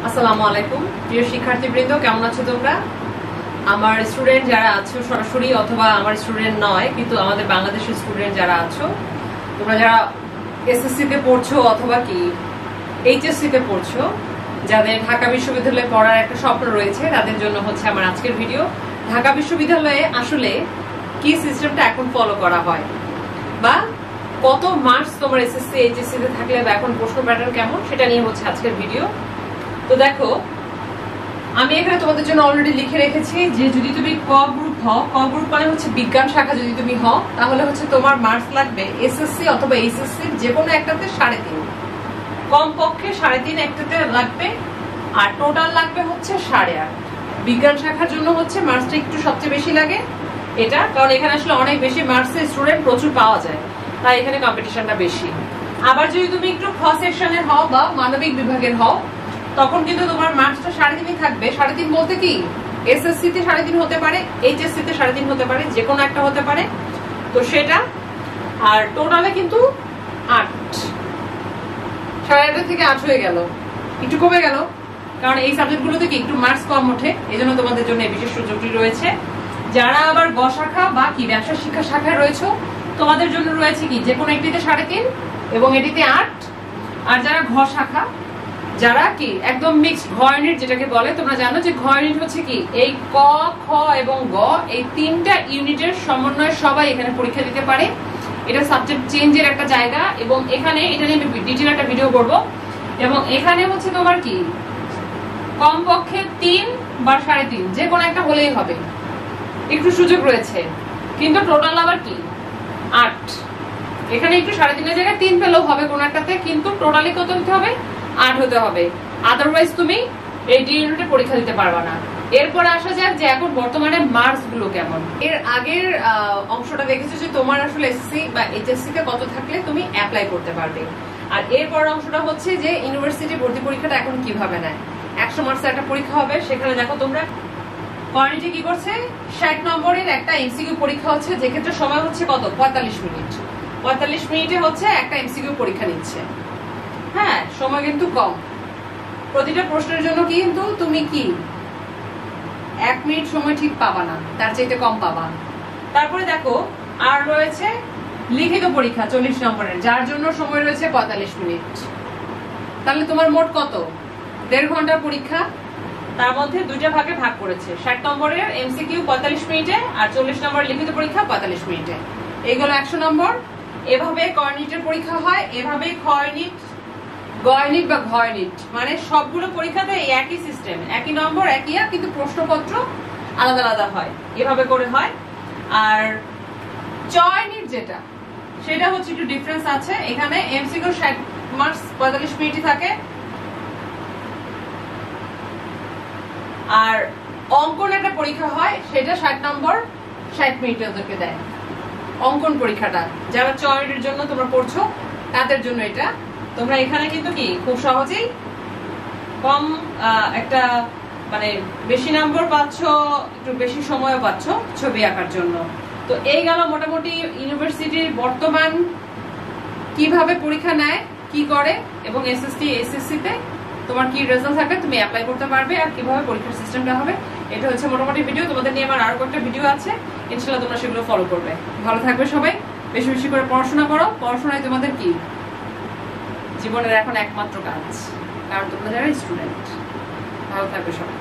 আসসালামু আলাইকুম প্রিয় শিক্ষার্থীবৃন্দ, কেমন আছো তোমরা? আমার স্টুডেন্ট যারা আছো সরাসরি অথবা আমার স্টুডেন্ট নয় কিন্তু আমাদের বাংলাদেশের স্টুডেন্ট যারা আছো, তোমরা যারা এসএসসি তে পড়ছো অথবা কি এইচএসসি তে পড়ছো, যাদের ঢাকা বিশ্ববিদ্যালয়ে পড়ার একটা স্বপ্ন রয়েছে তাদের জন্য হচ্ছে আমার আজকের ভিডিও। ঢাকা বিশ্ববিদ্যালয়ে আসলে কি সিস্টেমটা এখন ফলো করা হয় বা কত মার্কস তোমার এসএসসি এইচএসসি তে থাকলে বা এখন প্রশ্ন প্যাটার্ন কেমন সেটা নিয়ে হচ্ছে আজকের ভিডিও। তো দেখো, আমি এখানে তোমাদের জন্য অলরেডি লিখে রেখেছি যে যদি তুমি ক গ্রুপ হও, ক গ্রুপ মানে হচ্ছে বিজ্ঞান শাখা যদি তুমি হও, তাহলে হচ্ছে তোমার মার্কস লাগবে এসএসসি অথবা এইচএসসি যে কোনো একটাতে 3.5, কমপক্ষে 3.5 একটাতে লাগবে, আর টোটাল লাগবে হচ্ছে 8.5। বিজ্ঞান শাখার জন্য হচ্ছে মার্কসটা একটু সবচেয়ে বেশি লাগে এটা, কারণ এখানে আসলে অনেক বেশি মার্কসের স্টুডেন্ট প্রচুর পাওয়া যায়, তাই এখানে কম্পিটিশনটা বেশি। আবার যদি তুমি একটু খ সেকশনের হও বা মানবিক বিভাগের হও, তখন কিন্তু তোমার মার্কসটা 3.5 থাকবে। 3.5 বলতে কি, এসএসসি তে 3.5 হতে পারে, এইচএসসি তে 3.5 হতে পারে, যে কোনো একটা হতে পারে। তো সেটা, আর টোটালে কিন্তু 8, 8.5 থেকে 8 হয়ে গেল, একটু কমে গেল, কারণ এই সাবজেক্টগুলোতে কি একটু মার্কস কম ওঠে, এই জন্য তোমাদের জন্য এই বিশেষ সুযোগটি রয়েছে। যারা আবার গ শাখা বা কি ব্যবসা শিক্ষা শাখায় রয়েছে, তোমাদের জন্য রয়েছে কি যে কোনো একটিতে 3.5 এবং এটিতে 8। আর যারা ঘ শাখা, যারা কি একদম মিক্সড ঘ ইউনিট যেটাকে বলে, তোমরা জানো যে ঘ ইউনিট হচ্ছে কি এই ক, খ এবং গ, এই 3টা ইউনিটের সমন্বয়ে সবাই এখানে পরীক্ষা দিতে পারে। এটা সাবজেক্ট চেঞ্জের একটা জায়গা, এবং এখানে এটা নিয়ে আমি ডিটেইল একটা ভিডিও করব। এবং এখানে হচ্ছে তোমার কি কমপক্ষে 3 বা 3.5 যে কোনো একটা হলেই হবে, একটু সুযোগ রয়েছে, কিন্তু টোটাল আবার কি 8। এখানে একটু 3.5 এর জায়গায় 3 পেলেও হবে কোন একটাতে, কিন্তু টোটালি কত হতে হবে, 8 হতে হবে। আদারওয়াইজ তুমি এই ডি ইউনিটে পরীক্ষা দিতে পারবে না। এরপর আসা যাক যে এখন বর্তমানে মার্কস গুলো কেমন। এর আগের অংশটা দেখেছো যে তোমার আসলে এসএসসি বা এইচএসসি তে কত থাকলে তুমি অ্যাপ্লাই করতে পারবে, আর এরপর অংশটা হচ্ছে যে ইউনিভার্সিটি ভর্তি পরীক্ষাটা এখন কিভাবে নেয়। 100 মার্কসের একটা পরীক্ষা হবে, সেখানে দেখো তোমরা কোয়ালিটি কি করছে, 60 নম্বরের একটা এমসিকিউ পরীক্ষা হচ্ছে, যে ক্ষেত্রে সময় হচ্ছে কত 45 মিনিট। 45 মিনিটে হচ্ছে একটা এমসিকিউ পরীক্ষা নিচ্ছে। হ্যাঁ, সময় কিন্তু কম, প্রতিটা প্রশ্নের জন্য কিন্তু তুমি কি 1 মিনিট সময় ঠিক পাবা না, তার চাইতে কম পাবা। তারপরে দেখো আর রয়েছে লিখিত পরীক্ষা 40 নম্বরের, যার জন্য সময় রয়েছে 45 মিনিট। তাহলে তোমার মোট কত, 1.5 ঘন্টার পরীক্ষা, তার মধ্যে দুইটা ভাগে ভাগ করেছে। 60 নম্বরের এমসিকিউ 45 মিনিটে আর 40 নম্বরের লিখিত পরীক্ষা 45 মিনিটে, এইগুলো 100 নম্বর। এভাবে ক ইউনিটের পরীক্ষা হয়, এভাবে খ ইউনিট, গ ইউনিট বা ঘ ইউনিট, মানে সবগুলো পরীক্ষাতে একই সিস্টেম, একই নম্বর, একই, কিন্তু প্রশ্নপত্র আলাদা আলাদা হয়, এভাবে করে হয়। আর চ ইউনিট যেটা, সেটা হচ্ছে একটু ডিফারেন্স আছে। এখানে এমসিকিউ 60 মার্কস 45 মিনিটই থাকে, আর অঙ্কন একটা পরীক্ষা হয়, সেটা 60 নম্বর 60 মিনিটে ওদেরকে দেয়। অঙ্কন পরীক্ষাটা যারা চ ইউনিটের জন্য তোমরা পড়ছো তাদের জন্য এটা। তোমরা এখানে কিন্তু কি খুব সহজেই কম একটা মানে বেশি নাম্বার পাচ্ছ, একটু বেশি সময়ও পাচ্ছ ছবি আঁকার জন্য। তো এই গেল মোটামুটি ইউনিভার্সিটির বর্তমান কিভাবে পরীক্ষা নেয়, কি করে, এবং এসএসসি এইচএসসি তে তোমার কি রেজাল্ট থাকবে, তুমি অ্যাপ্লাই করতে পারবে, আর কিভাবে পরীক্ষার সিস্টেমটা হবে। এটা হচ্ছে মোটামুটি ভিডিও। তোমাদের নিয়ে আমার আরো কয়েকটা ভিডিও আছে, ইনশাআল্লাহ তোমরা সেগুলো ফলো করবে। ভালো থাকবে সবাই, বেশি বেশি করে পড়াশোনা করো। পড়াশোনায় তোমাদের কি জীবনের এখন একমাত্র কাজ, কারণ তোমরা যারা স্টুডেন্ট। ভালো থাকবে সবাই।